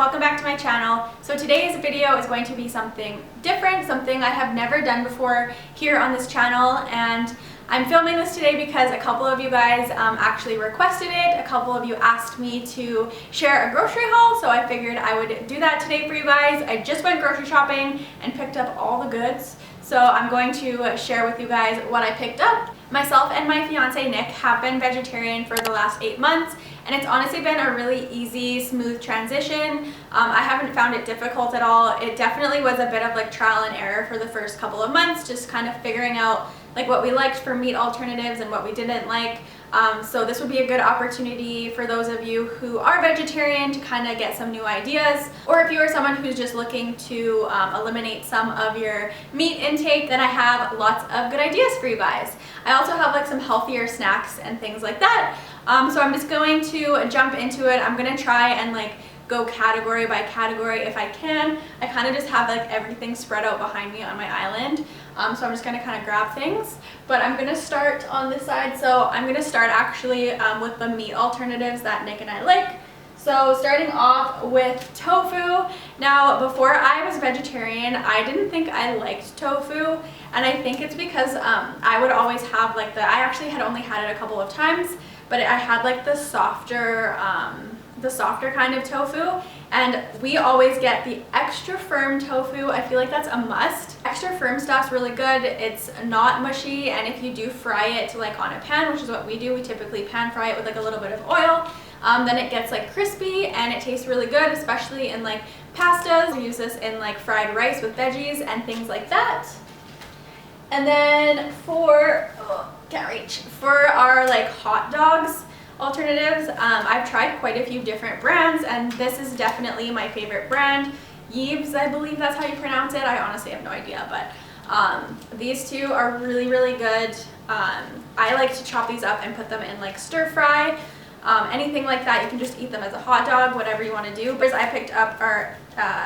welcome back to my channel. So today's video is going to be something different, something I have never done before here on this channel, and I'm filming this today because a couple of you guys actually requested it. A couple of you asked me to share a grocery haul, so I figured I would do that today for you guys. I just went grocery shopping and picked up all the goods, so I'm going to share with you guys what I picked up. Myself and my fiance Nick have been vegetarian for the last 8 months, and it's honestly been a really easy, smooth transition. I haven't found it difficult at all. It definitely was a bit of like trial and error for the first couple of months, just kind of figuring out like what we liked for meat alternatives and what we didn't like. So this would be a good opportunity for those of you who are vegetarian to kind of get some new ideas, or if you are someone who's just looking to eliminate some of your meat intake, then I have lots of good ideas for you guys. I also have like some healthier snacks and things like that. So I'm just going to jump into it. I'm gonna try and like go category by category if I can. I kind of just have like everything spread out behind me on my island. So I'm just gonna kind of grab things, but I'm gonna start on this side. So I'm gonna start actually with the meat alternatives that Nick and I like. So starting off with tofu. Now, before I was vegetarian, I didn't think I liked tofu, and I think it's because I would always have like I actually had only had it a couple of times, but I had like the softer kind of tofu, and we always get the extra firm tofu. I feel like that's a must. Extra firm stuff's really good. It's not mushy, and if you do fry it like on a pan, which is what we do, we typically pan fry it with like a little bit of oil, then it gets like crispy and it tastes really good, especially in like pastas. We use this in like fried rice with veggies and things like that. And then for our like hot dogs alternatives, I've tried quite a few different brands, and this is definitely my favorite brand. Yves, I believe that's how you pronounce it. I honestly have no idea, but these two are really, really good. I like to chop these up and put them in like stir fry, anything like that. You can just eat them as a hot dog, whatever you want to do. But I picked up our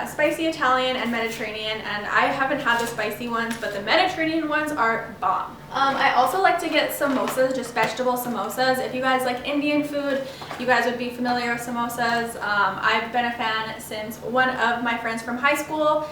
spicy Italian and Mediterranean, and I haven't had the spicy ones, but the Mediterranean ones are bomb. I also like to get samosas, just vegetable samosas. If you guys like Indian food, you guys would be familiar with samosas. I've been a fan since one of my friends from high school,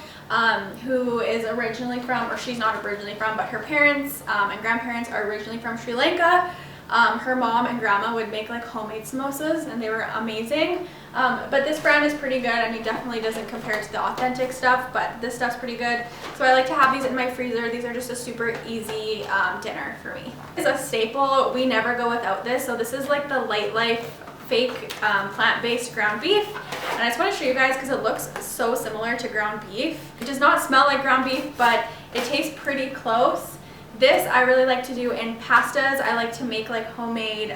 who is originally from, or she's not originally from, but her parents and grandparents are originally from Sri Lanka. Her mom and grandma would make like homemade samosas, and they were amazing. But this brand is pretty good. I mean, definitely doesn't compare to the authentic stuff, but this stuff's pretty good. So I like to have these in my freezer. These are just a super easy dinner for me. It's a staple. We never go without this. So this is like the Light Life fake plant-based ground beef, and I just want to show you guys because it looks so similar to ground beef. It does not smell like ground beef, but it tastes pretty close. This I really like to do in pastas. I like to make like homemade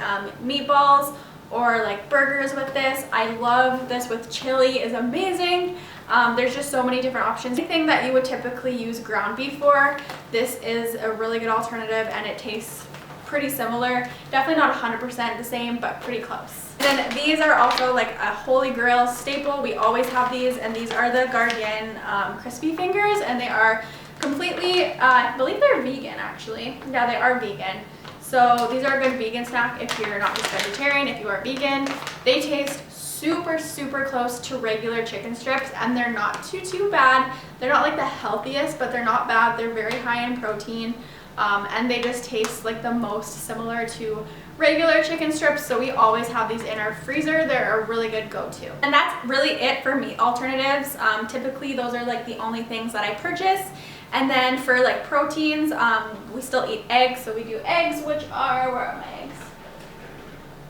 meatballs or like burgers with this. I love this with chili, is amazing. There's just so many different options. Anything that you would typically use ground beef for, this is a really good alternative, and it tastes pretty similar. Definitely not 100% the same, but pretty close. And then these are also like a Holy Grail staple. We always have these, and these are the Garden crispy fingers, and they are completely, I believe they're vegan actually. Yeah, they are vegan. So these are a good vegan snack if you're not just vegetarian, if you are vegan. They taste super, super close to regular chicken strips, and they're not too bad. They're not like the healthiest, but they're not bad. They're very high in protein, and they just taste like the most similar to regular chicken strips. So we always have these in our freezer. They're a really good go-to. And that's really it for meat alternatives. Typically those are like the only things that I purchase. And then for like proteins, we still eat eggs, so we do eggs, which are, where are my eggs?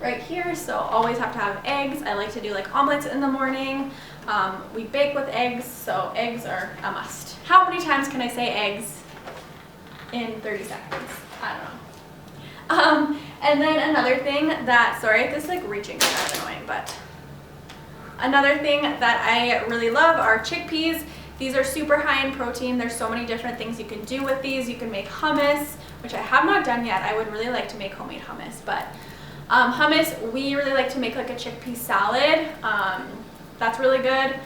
Right here, so always have to have eggs. I like to do like omelets in the morning. We bake with eggs, so eggs are a must. How many times can I say eggs in 30 seconds? I don't know. And then another thing that, sorry if this like reaching is kind of annoying, but another thing that I really love are chickpeas. These are super high in protein. There's so many different things you can do with these. You can make hummus, which I have not done yet. I would really like to make homemade hummus, but hummus, we really like to make like a chickpea salad. That's really good.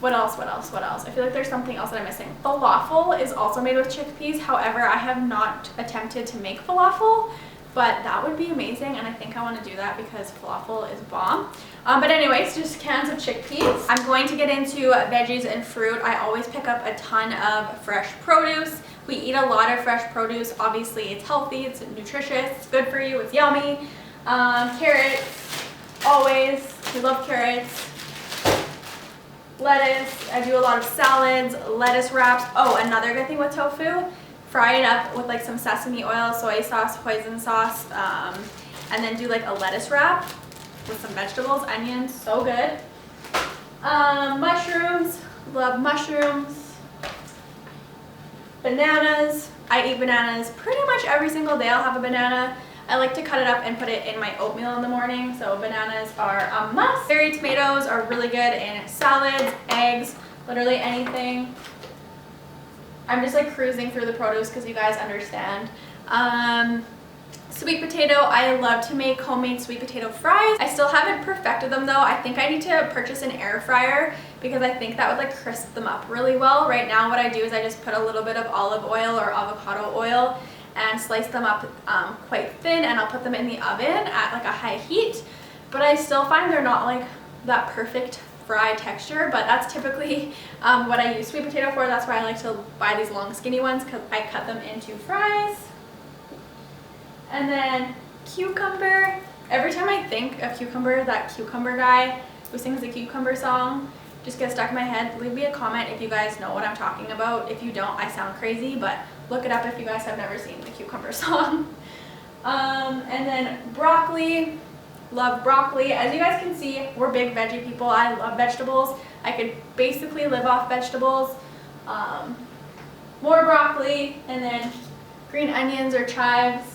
What else? I feel like there's something else that I'm missing. Falafel is also made with chickpeas. However, I have not attempted to make falafel. but that would be amazing, and I think I want to do that because falafel is bomb. But anyways, just cans of chickpeas. I'm going to get into veggies and fruit. I always pick up a ton of fresh produce. We eat a lot of fresh produce. Obviously, it's healthy, it's nutritious, it's good for you, it's yummy. Carrots, always, we love carrots. Lettuce, I do a lot of salads, lettuce wraps. Oh, another good thing with tofu, fry it up with like some sesame oil, soy sauce, hoisin sauce, and then do like a lettuce wrap with some vegetables, onions, so good. Mushrooms, love mushrooms. Bananas, I eat bananas pretty much every single day. I'll have a banana. I like to cut it up and put it in my oatmeal in the morning, so bananas are a must. Cherry tomatoes are really good in salads, eggs, literally anything. I'm just like cruising through the produce because you guys understand. Sweet potato, I love to make homemade sweet potato fries. I still haven't perfected them though. I think I need to purchase an air fryer because I think that would like crisp them up really well. Right now what I do is I just put a little bit of olive oil or avocado oil and slice them up quite thin, and I'll put them in the oven at like a high heat. But I still find they're not like that perfect fry texture, but that's typically what I use sweet potato for. That's why I like to buy these long skinny ones, because I cut them into fries. And then cucumber. Every time I think of cucumber, that cucumber guy who sings the cucumber song just gets stuck in my head. Leave me a comment if you guys know what I'm talking about. If you don't, I sound crazy, but look it up if you guys have never seen the cucumber song. And then broccoli. Love broccoli. As you guys can see, we're big veggie people. I love vegetables. I could basically live off vegetables. More broccoli, and then green onions or chives.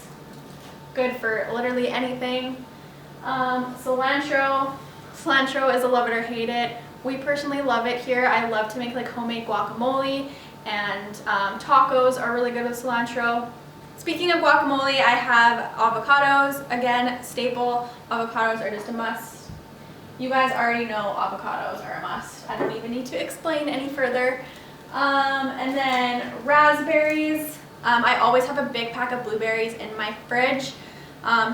Good for literally anything. Cilantro. Cilantro is a love it or hate it. We personally love it here. I love to make like homemade guacamole, and tacos are really good with cilantro. Speaking of guacamole, I have avocados. Again, staple. Avocados are just a must. You guys already know avocados are a must. I don't even need to explain any further. And then raspberries. I always have a big pack of blueberries in my fridge.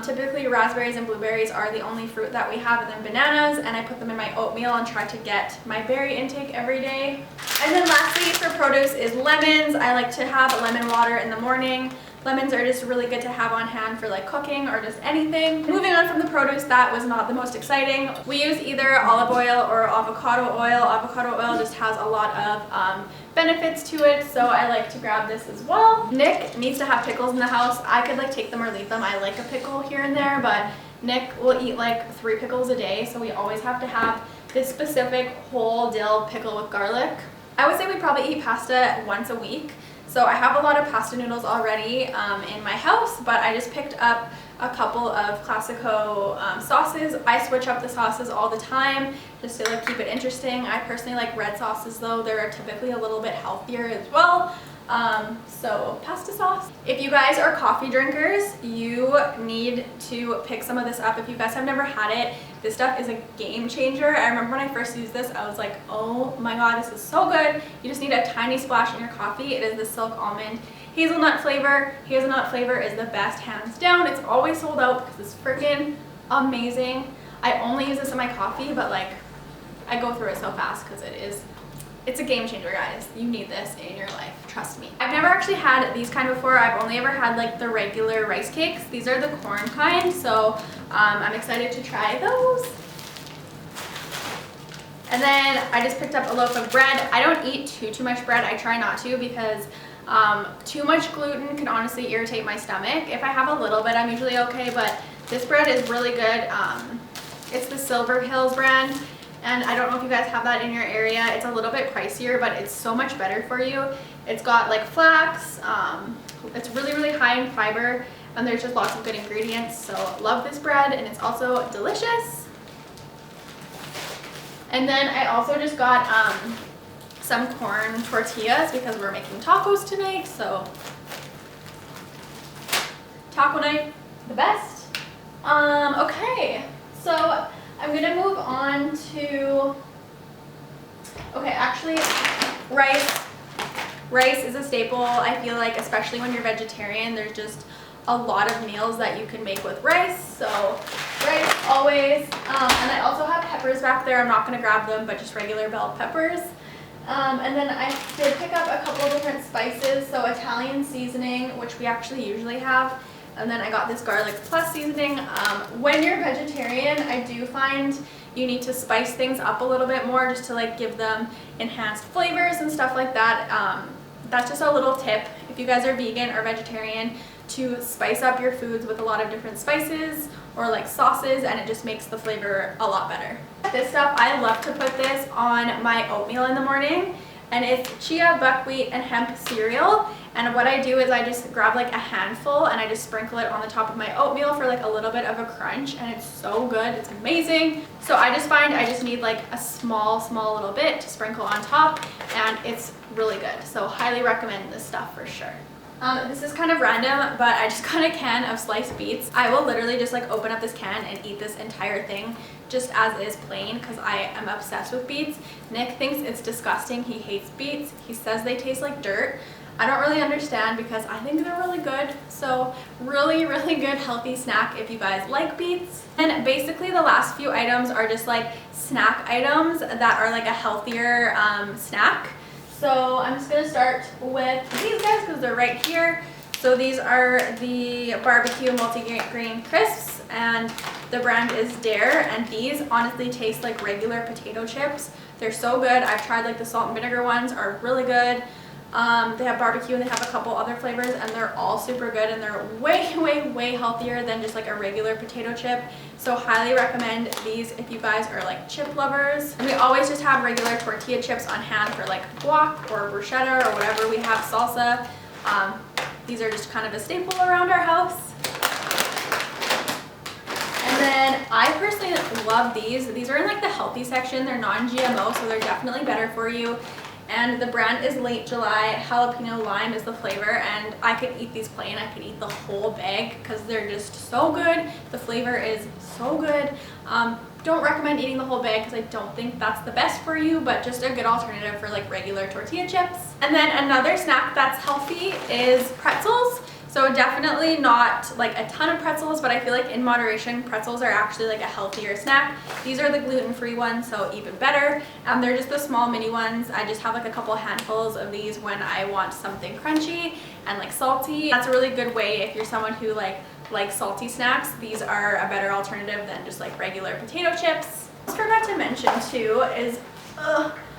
Typically raspberries and blueberries are the only fruit that we have, and then bananas, and I put them in my oatmeal and try to get my berry intake every day. And then lastly for produce is lemons. I like to have lemon water in the morning. Lemons are just really good to have on hand for like cooking or just anything. Moving on from the produce, that was not the most exciting. We use either olive oil or avocado oil. Avocado oil just has a lot of benefits to it, so I like to grab this as well. Nick needs to have pickles in the house. I could like take them or leave them. I like a pickle here and there, but Nick will eat like 3 pickles a day, so we always have to have this specific whole dill pickle with garlic. I would say we probably eat pasta once a week. So I have a lot of pasta noodles already in my house, but I just picked up a couple of Classico sauces. I switch up the sauces all the time just to like keep it interesting. I personally like red sauces though. They're typically a little bit healthier as well. So pasta sauce. If you guys are coffee drinkers, you need to pick some of this up. If you guys have never had it, this stuff is a game changer. I remember when I first used this, I was like, oh my god, this is so good. You just need a tiny splash in your coffee. It is the silk almond hazelnut flavor. Hazelnut flavor is the best, hands down. It's always sold out because it's freaking amazing. I only use this in my coffee, but like I go through it so fast because it's a game changer, guys. You need this in your life, trust me. I've never actually had these kind before. I've only ever had like the regular rice cakes. These are the corn kind, so I'm excited to try those. And then I just picked up a loaf of bread. I don't eat too much bread. I try not to because too much gluten can honestly irritate my stomach. If I have a little bit, I'm usually okay, but this bread is really good. It's the Silver Hills brand. And I don't know if you guys have that in your area. It's a little bit pricier, but it's so much better for you. It's got like flax. It's really, really high in fiber, and there's just lots of good ingredients. So love this bread, and it's also delicious. And then I also just got some corn tortillas because we're making tacos tonight. So taco night, the best. Okay, so I'm gonna move on to, okay, actually, rice. Rice is a staple. I feel like, especially when you're vegetarian, there's just a lot of meals that you can make with rice, so rice always. And I also have peppers back there. I'm not going to grab them, but just regular bell peppers. And then I did pick up a couple different spices, so Italian seasoning, which we actually usually have, and then I got this garlic plus seasoning. When you're vegetarian, I do find you need to spice things up a little bit more just to like give them enhanced flavors and stuff like that. That's just a little tip if you guys are vegan or vegetarian, to spice up your foods with a lot of different spices or like sauces, and it just makes the flavor a lot better. This stuff, I love to put this on my oatmeal in the morning, and it's chia, buckwheat, and hemp cereal. And what I do is I just grab like a handful and I just sprinkle it on the top of my oatmeal for like a little bit of a crunch, and it's so good, it's amazing. So I just find I just need like a small little bit to sprinkle on top, and it's really good. So highly recommend this stuff for sure. This is kind of random, but I just got a can of sliced beets. I will literally just like open up this can and eat this entire thing just as is plain because I am obsessed with beets. Nick thinks it's disgusting. He hates beets. He says they taste like dirt. I don't really understand because I think they're really good. So really good healthy snack if you guys like beets. And basically the last few items are just like snack items that are like a healthier snack. So I'm just gonna start with these guys because they're right here. So these are the Bbq Multigrain Crisps, and the brand is Dare, and these honestly taste like regular potato chips. They're so good. I've tried like the salt and vinegar ones, are really good. They have barbecue and they have a couple other flavors, and they're all super good, and they're way healthier than just like a regular potato chip. So highly recommend these if you guys are like chip lovers. And we always just have regular tortilla chips on hand for like guac or bruschetta or whatever we have, salsa. These are just kind of a staple around our house. And then I personally love these. These are in like the healthy section. They're non-GMO, so they're definitely better for you. And the brand is Late July. Jalapeno lime is the flavor, and I could eat these plain. I could eat the whole bag because they're just so good. The flavor is so good. Don't recommend eating the whole bag because I don't think that's the best for you, but just a good alternative for like regular tortilla chips. And then another snack that's healthy is pretzels. So definitely not like a ton of pretzels, but I feel like in moderation, pretzels are actually like a healthier snack. These are the gluten-free ones, so even better. They're just the small mini ones. I just have like a couple handfuls of these when I want something crunchy and like salty. That's a really good way if you're someone who likes salty snacks. These are a better alternative than just like regular potato chips. I forgot to mention too is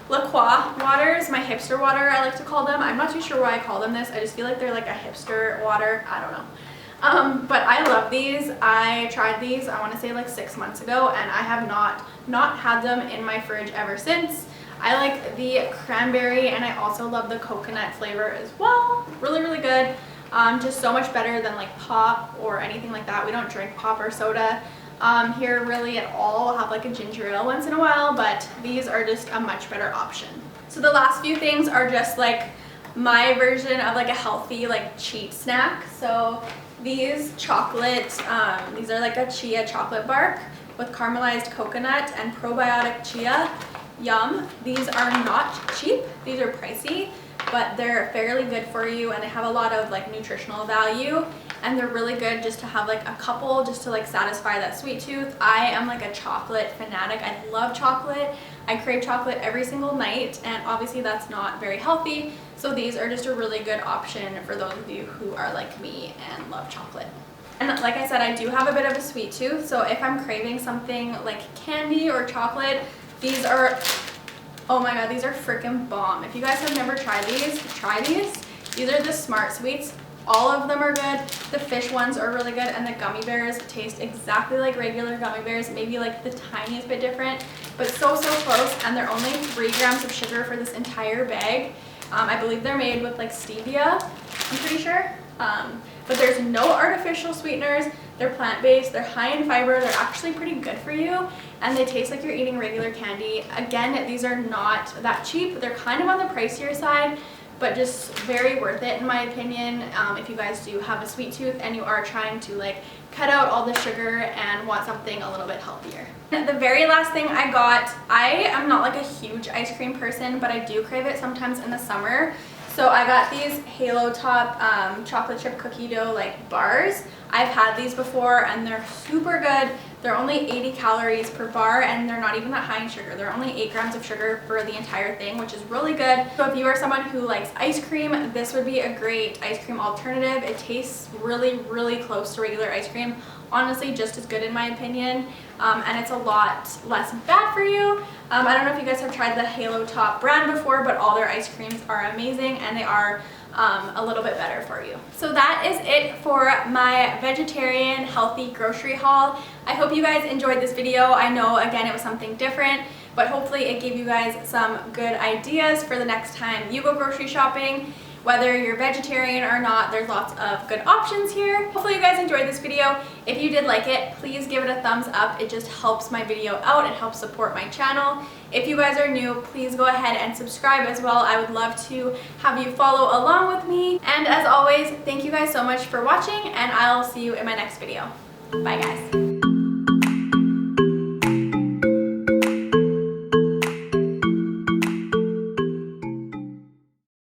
Lacroix waters, my hipster water I like to call them. I'm not too sure why I call them this. I just feel like they're like a hipster water. I don't know. But I love these. I tried these, I want to say like 6 months ago, and I have not had them in my fridge ever since. I like the cranberry, and I also love the coconut flavor as well. Really good. Just so much better than like pop or anything like that. We don't drink pop or soda here really at all. I'll have like a ginger ale once in a while, but these are just a much better option. So the last few things are just like my version of like a healthy like cheat snack. So these chocolate, these are like a chia chocolate bark with caramelized coconut and probiotic chia. Yum. These are not cheap. These are pricey, but they're fairly good for you, and they have a lot of like nutritional value, and they're really good just to have like a couple just to like satisfy that sweet tooth. I am like a chocolate fanatic. I love chocolate. I crave chocolate every single night, and obviously that's not very healthy. So these are just a really good option for those of you who are like me and love chocolate. And like I said, I do have a bit of a sweet tooth, so if I'm craving something like candy or chocolate, these are, oh my god, these are freaking bomb. If you guys have never tried these, try these. These are the Smart Sweets. All of them are good. The fish ones are really good, and the gummy bears taste exactly like regular gummy bears, maybe like the tiniest bit different, but so close. And they're only 3 grams of sugar for this entire bag. I believe they're made with like stevia, I'm pretty sure. But there's no artificial sweeteners. They're plant-based, they're high in fiber, they're actually pretty good for you, and they taste like you're eating regular candy. Again, these are not that cheap. They're kind of on the pricier side, but just very worth it in my opinion. If you guys do have a sweet tooth and you are trying to like cut out all the sugar and want something a little bit healthier. The very last thing I got, I am not like a huge ice cream person, but I do crave it sometimes in the summer. So I got these Halo Top chocolate chip cookie dough like bars. I've had these before and they're super good. They're only 80 calories per bar and they're not even that high in sugar. They're only 8 grams of sugar for the entire thing, which is really good. So if you are someone who likes ice cream, this would be a great ice cream alternative. It tastes really, really close to regular ice cream. Honestly, just as good in my opinion, and it's a lot less bad for you. I don't know if you guys have tried the Halo Top brand before, but all their ice creams are amazing and they are a little bit better for you. So that is it for my vegetarian healthy grocery haul. I hope you guys enjoyed this video. I know, again, it was something different, but hopefully it gave you guys some good ideas for the next time you go grocery shopping. Whether you're vegetarian or not, there's lots of good options here. Hopefully you guys enjoyed this video. If you did like it, please give it a thumbs up. It just helps my video out. It helps support my channel. If you guys are new, please go ahead and subscribe as well. I would love to have you follow along with me. And as always, thank you guys so much for watching, and I'll see you in my next video. Bye guys.